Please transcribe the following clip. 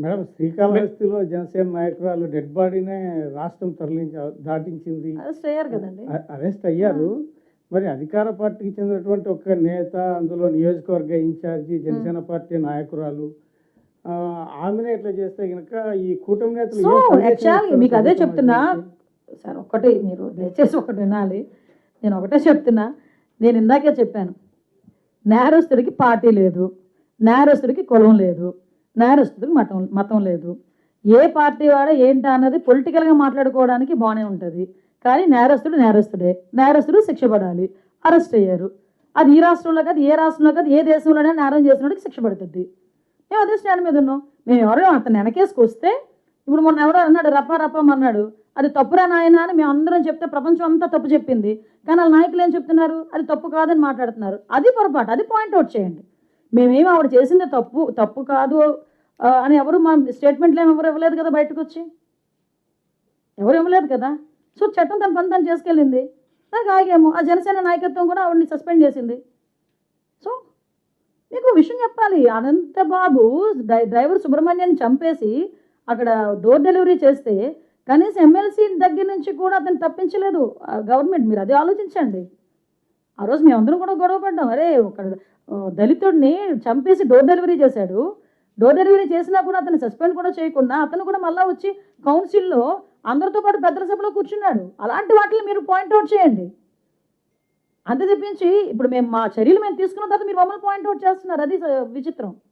Madam శ్రీకాళహస్తిలో Janasena నాయకురాలు dead బాడీనే రాష్ట్రం దాటించింది. Arrest అయ్యారు కదండి. అరెస్ట్ అయ్యారు. మరి అధికార పార్టీకి చెందినటువంటి ఒక నేత, అందులో నియోజకవర్గ ఇన్ఛార్జి, జనసేన పార్టీ నాయకురాలు, ఆమెనే ఇట్లా చేస్తే గనక ఈ కూటమి నేతలు సో యాక్చువల్లీ మీకు అదే చెప్తున్నా సార్. ఒకటి మీరు దయచేసి ఒకటి వినాలి. నేను ఒకటే చెప్తున్నా. నేను ఇందాకే చెప్పాను, నేరస్తుడికి పార్టీ లేదు, నేరస్తుడికి కులం లేదు, నేరస్తుడికి మతం లేదు. ఏ పార్టీ వాడో ఏంటా అన్నది పొలిటికల్గా మాట్లాడుకోవడానికి బాగానే ఉంటుంది. కానీ నేరస్తుడు నేరస్తుడే, నేరస్తుడు శిక్ష పడాలి. అరెస్ట్ అయ్యారు. అది ఈ రాష్ట్రంలో కాదు, ఏ రాష్ట్రంలో కాదు, ఏ దేశంలోనే నేరం చేసినోడికి శిక్ష పడుతుంది. మేము అదే స్టాండ్ మీద ఉన్నాం. మేము ఎవరో అతను వెనకేసుకొస్తే, ఇప్పుడు మొన్న ఎవరో అన్నాడు రప్పం అన్నాడు, అది తప్పురా నాయన అని మేము అందరం చెప్తే ప్రపంచం అంతా తప్పు చెప్పింది. కానీ వాళ్ళ నాయకులు ఏం చెప్తున్నారు, అది తప్పు కాదని మాట్లాడుతున్నారు. అది పొరపాటు, అది పాయింట్అవుట్ చేయండి. మేమేమి ఆవిడ చేసింది తప్పు కాదు అని ఎవరు మా స్టేట్మెంట్లు ఏమి ఎవరు ఇవ్వలేదు కదా, బయటకు వచ్చి ఎవరు ఇవ్వలేదు కదా. సో చట్టం తన పని తను చేసుకెళ్ళింది. దానికి ఆగాము. ఆ జనసేన నాయకత్వం కూడా ఆవిడని సస్పెండ్ చేసింది. సో మీకు విషయం చెప్పాలి. అనంతబాబు డ్రైవర్ సుబ్రహ్మణ్యాన్ని చంపేసి అక్కడ డోర్ డెలివరీ చేస్తే కనీసం ఎమ్మెల్సీ దగ్గర నుంచి కూడా అతను తప్పించలేదు గవర్నమెంట్. మీరు అదే ఆలోచించండి. ఆ రోజు మేమందరం కూడా గొడవ పడ్డాం. అరే ఒక దళితుడిని చంపేసి డోర్ డెలివరీ చేశాడు. డోర్ డెలివరీ చేసినా కూడా అతను సస్పెండ్ కూడా చేయకుండా అతను కూడా మళ్ళీ వచ్చి కౌన్సిల్లో అందరితో పాటు పెద్ద సభలో కూర్చున్నాడు. అలాంటి వాటిని మీరు పాయింట్అవుట్ చేయండి. అంతే తెప్పించి ఇప్పుడు మేము మా చర్యలు మేము తీసుకున్న తర్వాత మీరు మమ్మల్ని పాయింట్అవుట్ చేస్తున్నారు. అది విచిత్రం.